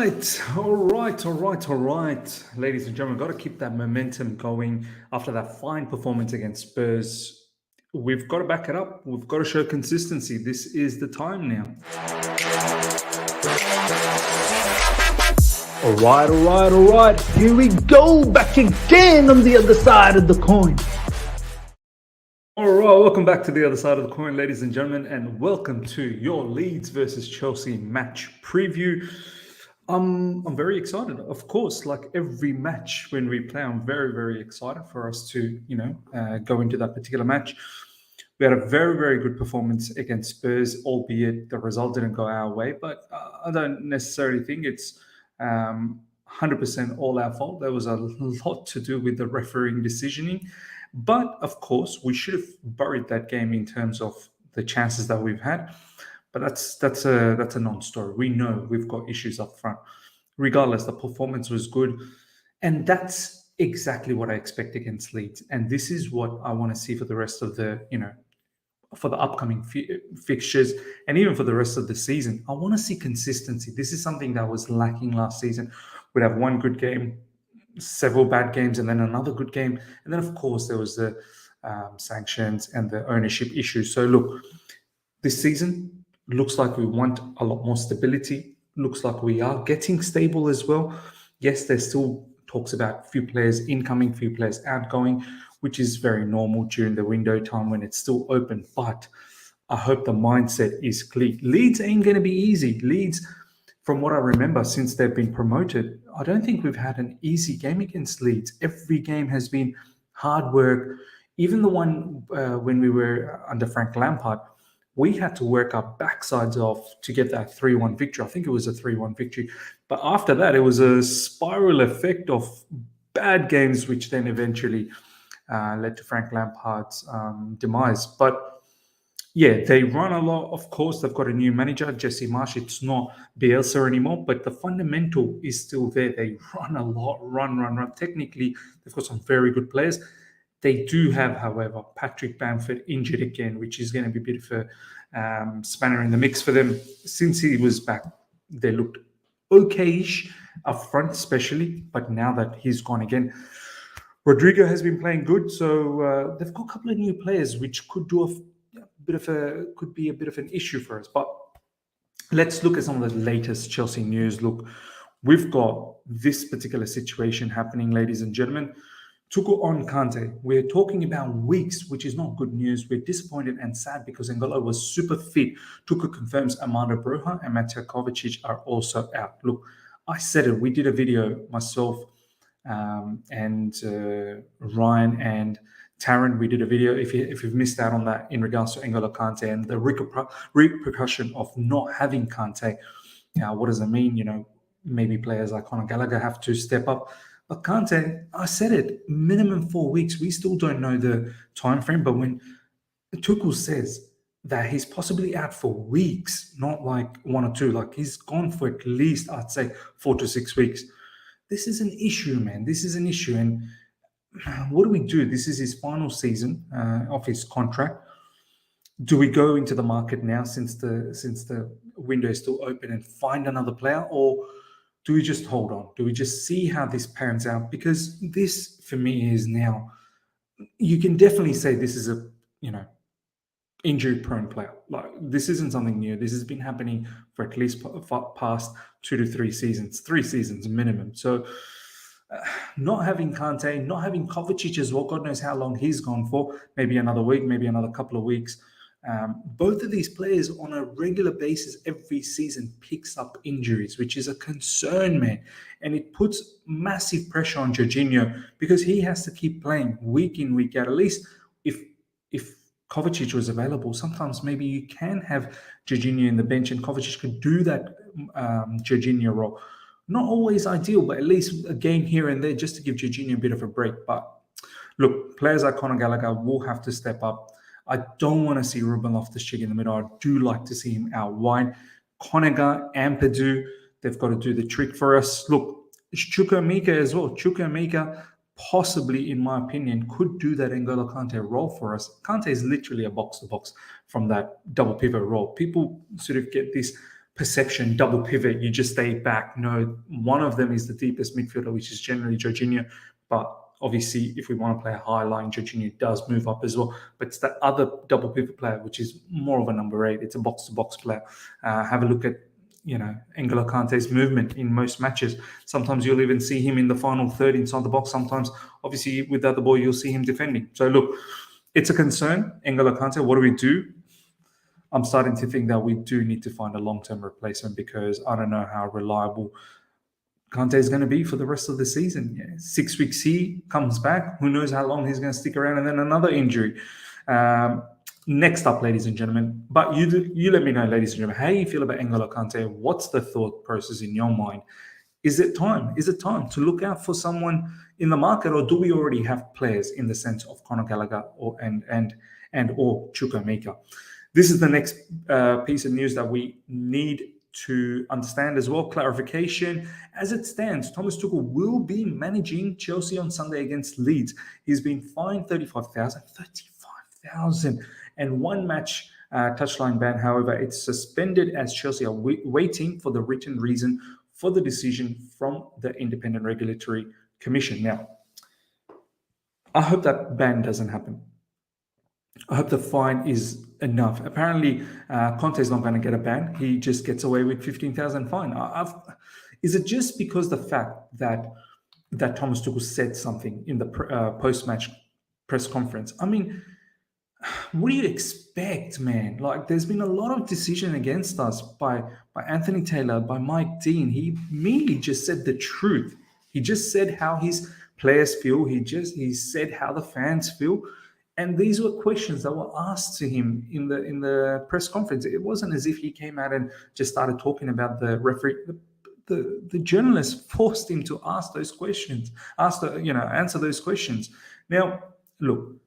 All right. Ladies and gentlemen, got to keep that momentum going after that fine performance against Spurs. We've got to back it up. We've got to show consistency. This is the time now. All right. Here we go, back again on the other side of the coin. All right, welcome back to the other side of the coin, ladies and gentlemen, and welcome to your Leeds versus Chelsea match preview. I'm very excited, of course. Like every match when we play, I'm very, very excited for us to, go into that particular match. We had a very, very good performance against Spurs, albeit the result didn't go our way. But I don't necessarily think it's 100% all our fault. There was a lot to do with the refereeing decisioning. But of course, we should have buried that game in terms of the chances that we've had. But that's a non-story. We know we've got issues up front. Regardless, the performance was good, and that's exactly what I expect against Leeds. And this is what I want to see for the rest of the, for the upcoming fixtures, and even for the rest of the season. I want to see consistency. This is something that was lacking last season. We'd have one good game, several bad games, and then another good game, and then of course there was the sanctions and the ownership issues. So look, this season looks like we want a lot more stability. Looks like we are getting stable as well. Yes, there's still talks about few players incoming, few players outgoing, which is very normal during the window time when it's still open. But I hope the mindset is clear. Leeds ain't going to be easy. Leeds, from what I remember, since they've been promoted, I don't think we've had an easy game against Leeds. Every game has been hard work. Even the one when we were under Frank Lampard, we had to work our backsides off to get that 3-1 victory. I think it was a 3-1 victory. But after that, it was a spiral effect of bad games, which then eventually led to Frank Lampard's demise. But yeah, they run a lot. Of course, they've got a new manager, Jesse Marsh. It's not Bielsa anymore, but the fundamental is still there. They run a lot, run. Technically, they've got some very good players. They do have, however, Patrick Bamford injured again, which is going to be a bit of a spanner in the mix for them. Since he was back, they looked okayish up front, especially. But now that he's gone again, Rodrigo has been playing good. So they've got a couple of new players, which could be a bit of an issue for us. But let's look at some of the latest Chelsea news. Look, we've got this particular situation happening, ladies and gentlemen. Tuchel on Kante. We're talking about weeks, which is not good news. We're disappointed and sad because N'Golo was super fit. Tuchel confirms Armando Broja and Mateo Kovacic are also out. Look, I said it. We did a video, myself and Ryan and Taryn. We did a video. If you've missed out on that in regards to N'Golo Kante and the repercussion of not having Kante, what does it mean? Maybe players like Gallagher have to step up. But Kante, I said it, minimum 4 weeks. We still don't know the time frame. But when Tuchel says that he's possibly out for weeks, not like 1 or 2, like he's gone for at least, I'd say, 4 to 6 weeks. This is an issue, man. This is an issue. And what do we do? This is his final season of his contract. Do we go into the market now since the window is still open and find another player, or do we just hold on? Do we just see how this pans out? Because this, for me, is now, you can definitely say this is a, injury-prone player. Like, this isn't something new. This has been happening for at least past 2 to 3 seasons, 3 seasons minimum. So not having Kante, not having Kovacic as well, God knows how long he's gone for, maybe another week, maybe another couple of weeks. Both of these players on a regular basis every season picks up injuries, which is a concern, man. And it puts massive pressure on Jorginho because he has to keep playing week in, week out. At least if Kovacic was available, sometimes maybe you can have Jorginho in the bench and Kovacic could do that Jorginho role. Not always ideal, but at least a game here and there just to give Jorginho a bit of a break. But look, players like Gallagher will have to step up. I don't want to see Ruben Loftus-Cheek in the middle. I do like to see him out wide. Conega and Padu, they've got to do the trick for us. Look, Chukwuemeka as well. Chukwuemeka possibly, in my opinion, could do that N'Golo Kante role for us. Kante is literally a box-to-box from that double pivot role. People sort of get this perception, double pivot, you just stay back. No, one of them is the deepest midfielder, which is generally Jorginho. But obviously, if we want to play a high line, Jorginho does move up as well. But it's that other double pivot player, which is more of a number 8. It's a box-to-box player. Have a look at N'Golo Kante's movement in most matches. Sometimes you'll even see him in the final third inside the box. Sometimes, obviously, with the other ball, you'll see him defending. So look, it's a concern. N'Golo Kante, what do we do? I'm starting to think that we do need to find a long-term replacement because I don't know how reliable Kante is going to be for the rest of the season. 6 weeks he comes back. Who knows how long he's going to stick around, and then another injury. Next up, ladies and gentlemen, but you let me know, ladies and gentlemen, how you feel about N'Golo Kante. What's the thought process in your mind? Is it time? Is it time to look out for someone in the market, or do we already have players in the sense of Conor Gallagher or Chukwuemeka? This is the next piece of news that we need to understand as well. Clarification. As it stands, Thomas Tuchel will be managing Chelsea on Sunday against Leeds. He's been fined 35,000 and one match touchline ban. However, it's suspended as Chelsea are waiting for the written reason for the decision from the Independent Regulatory Commission. Now, I hope that ban doesn't happen. I hope the fine is enough. Apparently, Conte is not going to get a ban. He just gets away with 15,000 fine. Is it just because the fact that Thomas Tuchel said something in the post-match press conference? I mean, what do you expect, man? Like, there's been a lot of decision against us by Anthony Taylor, by Mike Dean. He merely just said the truth. He just said how his players feel. He said how the fans feel. And these were questions that were asked to him in the press conference. It wasn't as if he came out and just started talking about the referee. The journalist forced him to ask those questions, answer those questions. Now, look,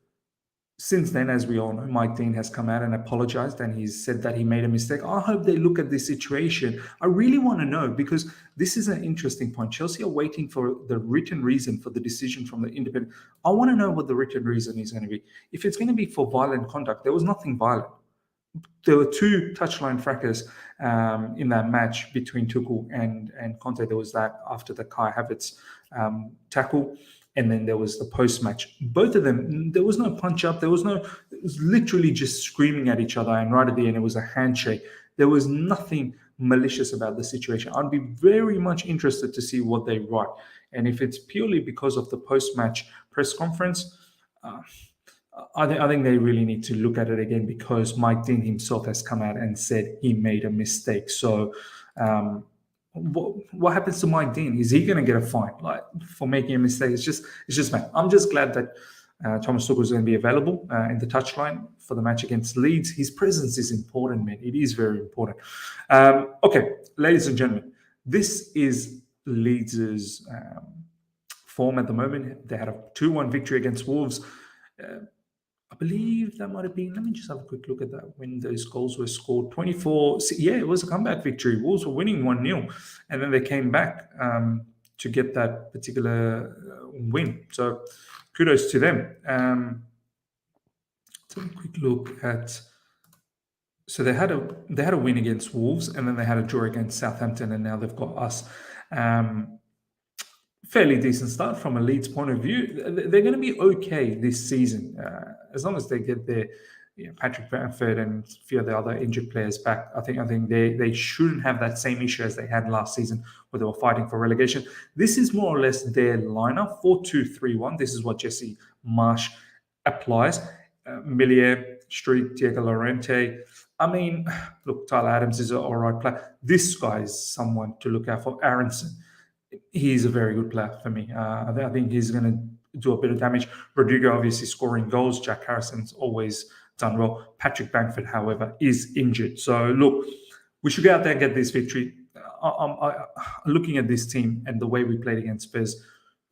since then, as we all know, Mike Dean has come out and apologized, and he's said that he made a mistake. I hope they look at this situation. I really want to know, because this is an interesting point. Chelsea are waiting for the written reason for the decision from the independent. I want to know what the written reason is going to be. If it's going to be for violent conduct, there was nothing violent. There were 2 touchline fracas in that match between Tuchel and Conte. There was that after the Kai Havertz tackle. And then there was the post-match. Both of them, there was no punch-up. It was literally just screaming at each other. And right at the end, it was a handshake. There was nothing malicious about the situation. I'd be very much interested to see what they write. And if it's purely because of the post-match press conference, I think they really need to look at it again, because Mike Dean himself has come out and said he made a mistake. So, what happens to Mike Dean? Is he going to get a fine for making a mistake? It's just man. I'm just glad that Thomas Tuchel is going to be available in the touchline for the match against Leeds. His presence is important, man. It is very important. Okay, ladies and gentlemen, this is Leeds' form at the moment. They had a 2-1 victory against Wolves. I believe that might have been, let me just have a quick look at that, when those goals were scored. 24, yeah, it was a comeback victory. Wolves were winning 1-0, and then they came back to get that particular win. So kudos to them. Let's have a quick look at, so they had a win against Wolves, and then they had a draw against Southampton, and now they've got us. Fairly decent start from a Leeds point of view. They're going to be okay this season, as long as they get their Patrick Bamford and a few of the other injured players back. I think they shouldn't have that same issue as they had last season, where they were fighting for relegation. This is more or less their lineup: 4-2-3-1. This is what Jesse Marsh applies. Millier, Street, Diego Llorente. I mean, look, Tyler Adams is an all right player. This guy is someone to look out for. Aronson. He's a very good player for me. I think he's going to do a bit of damage. Rodrigo obviously scoring goals. Jack Harrison's always done well. Patrick Bamford, however, is injured. So, look, we should go out there and get this victory. I'm looking at this team and the way we played against Spurs,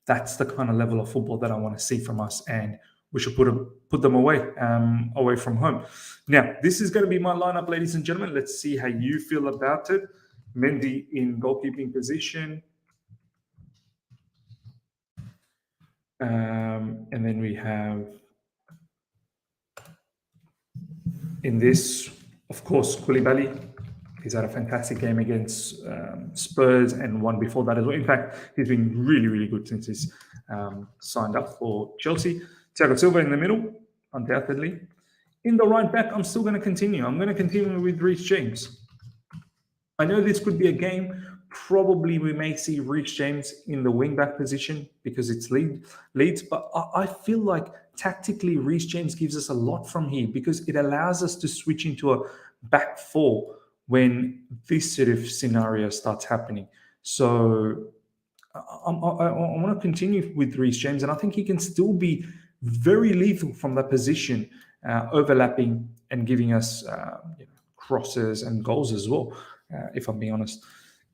that's the kind of level of football that I want to see from us, and we should put them away from home. Now, this is going to be my lineup, ladies and gentlemen. Let's see how you feel about it. Mendy in goalkeeping position. And then we have, in this, of course, Koulibaly He's had a fantastic game against Spurs and one before that as well. In fact, he's been really, really good since he's signed up for Chelsea. Thiago Silva in the middle, undoubtedly. In the right back, I'm still going to continue. I'm going to continue with Reece James. I know this could be a game. Probably we may see Reece James in the wing-back position because it's Leeds. But I feel like tactically Reece James gives us a lot from here because it allows us to switch into a back four when this sort of scenario starts happening. So I want to continue with Reece James, and I think he can still be very lethal from that position, overlapping and giving us crosses and goals as well, if I'm being honest.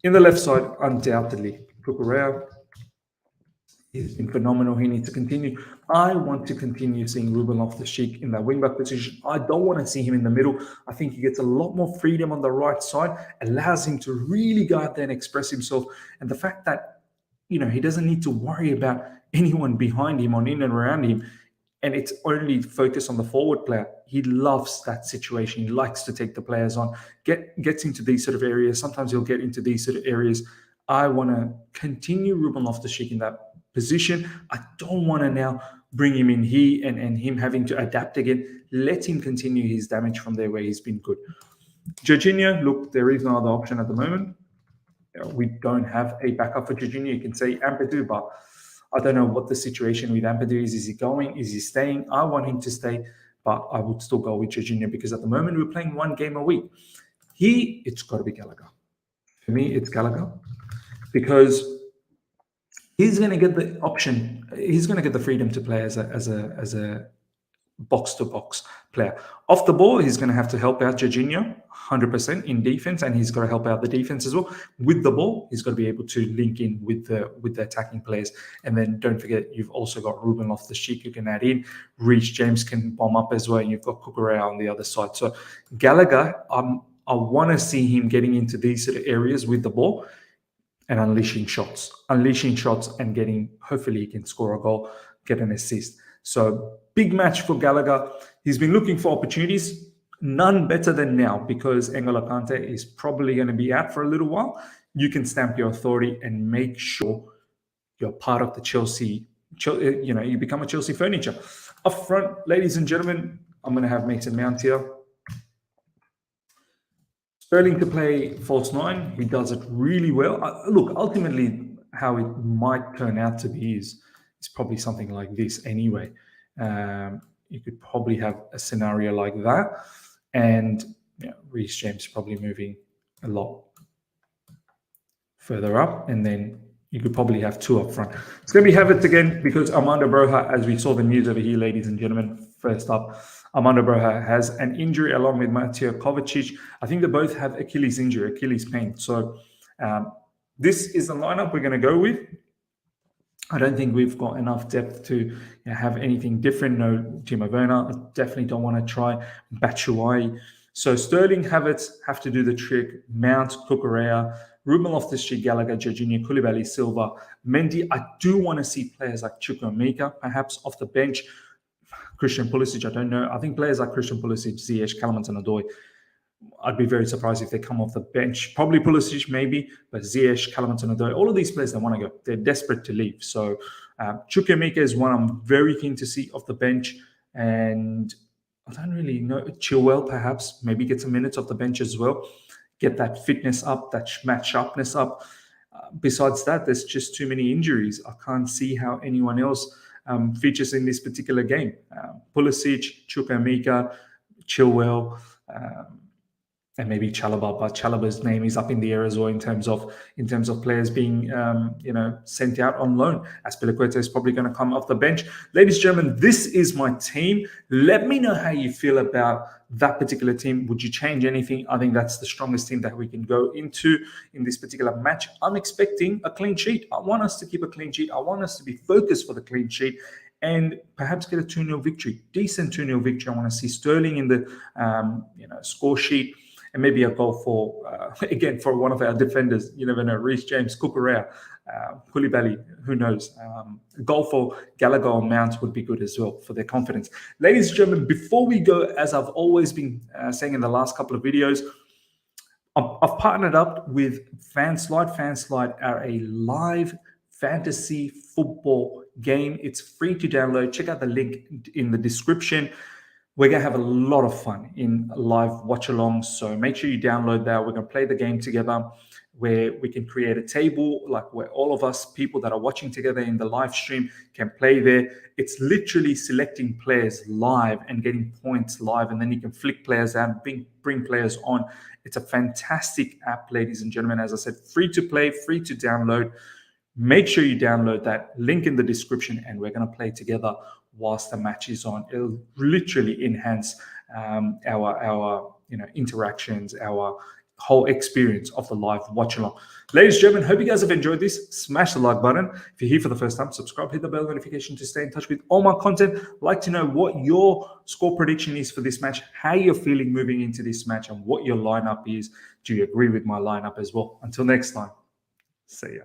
In the left side, undoubtedly, Kukurea has been phenomenal. He needs to continue. I want to continue seeing Ruben Loftus-Cheek in that wing-back position. I don't want to see him in the middle. I think he gets a lot more freedom on the right side, allows him to really go out there and express himself. And the fact that, he doesn't need to worry about anyone behind him or in and around him, and it's only focused on the forward player. He loves that situation. He likes to take the players on, gets into these sort of areas. Sometimes he'll get into these sort of areas. I want to continue Ruben Loftus-Cheek in that position. I don't want to now bring him in here and him having to adapt again. Let him continue his damage from there where he's been good. Jorginho, look, there is no other option at the moment. We don't have a backup for Jorginho. You can say Ampadu, but I don't know what the situation with Ampadu is. Is he going? Is he staying? I want him to stay, but I would still go with Jorginho because at the moment we're playing one game a week. It's got to be Gallagher. For me, it's Gallagher because he's going to get the option. He's going to get the freedom to play as a box-to-box player. Off the ball, he's going to have to help out Jorginho 100% in defense, and he's got to help out the defense as well. With the ball, he's got to be able to link in with the attacking players. And then don't forget, you've also got Ruben Loftus-Cheek you can add in. Reece James can bomb up as well, and you've got Kukurea on the other side. So Gallagher, I want to see him getting into these sort of areas with the ball and unleashing shots and hopefully he can score a goal, get an assist. So big match for Gallagher. He's been looking for opportunities, none better than now because N'Golo Kante is probably going to be out for a little while. You can stamp your authority and make sure you're part of the Chelsea, you become a Chelsea furniture. Up front, ladies and gentlemen, I'm going to have Mason Mount here. Sterling to play false nine. He does it really well. Look, ultimately, how it might turn out to be is probably something like this anyway. You could probably have a scenario like that. And Reece James probably moving a lot further up. And then you could probably have two up front. It's going to be Havertz again because Armando Broja, as we saw the news over here, ladies and gentlemen, first up, Armando Broja has an injury along with Mateo Kovacic. I think they both have Achilles pain. So this is the lineup we're going to go with. I don't think we've got enough depth to have anything different. No Timo Werner. I definitely don't want to try Batshuayi. So Sterling, Havertz have to do the trick. Mount, Kukurea, Ruben Loftus-Cheek, Gallagher, Jorginho, Koulibaly, Silva, Mendy. I do want to see players like Chukwuemeka perhaps off the bench. Christian Pulisic, I don't know. I think players like Christian Pulisic, Ziyech, Kalaman-Odoi, I'd be very surprised if they come off the bench. Probably Pulisic, maybe, but Ziyech, Kalaman-Odoi, all of these players, they want to go. They're desperate to leave. So Chukwuemeka is one I'm very keen to see off the bench. And I don't really know. Chilwell, perhaps, maybe get some minutes off the bench as well. Get that fitness up, that match sharpness up. Besides that, there's just too many injuries. I can't see how anyone else features in this particular game. Pulisic, Chukwuemeka, Chilwell, and maybe Chalobah, but Chalobah's name is up in the air as well in terms of players being sent out on loan. Azpilicueta is probably going to come off the bench. Ladies and gentlemen, this is my team. Let me know how you feel about that particular team. Would you change anything? I think that's the strongest team that we can go into in this particular match. I'm expecting a clean sheet. I want us to keep a clean sheet. I want us to be focused for the clean sheet and perhaps get a 2-0 victory. Decent 2-0 victory. I want to see Sterling in the score sheet. And maybe a goal for, again, for one of our defenders. You never know. Reece James, Kukurea, Koulibaly, who knows. A goal for Gallagher or Mount would be good as well for their confidence. Ladies and gentlemen, before we go, as I've always been saying in the last couple of videos, I've partnered up with Fanslide. Fanslide are a live fantasy football game. It's free to download. Check out the link in the description. We're going to have a lot of fun in live watch alongs. So make sure you download that. We're going to play the game together where we can create a table, like where all of us people that are watching together in the live stream can play there. It's literally selecting players live and getting points live. And then you can flick players out, bring players on. It's a fantastic app, ladies and gentlemen. As I said, free to play, free to download. Make sure you download that link in the description, and we're going to play together whilst the match is on. It'll literally enhance our interactions, our whole experience of the live watch along. Ladies and gentlemen, hope you guys have enjoyed this. Smash the like button. If you're here for the first time, subscribe, hit the bell notification to stay in touch with all my content. I'd like to know what your score prediction is for this match, how you're feeling moving into this match, and what your lineup is. Do you agree with my lineup as well? Until next time, see ya.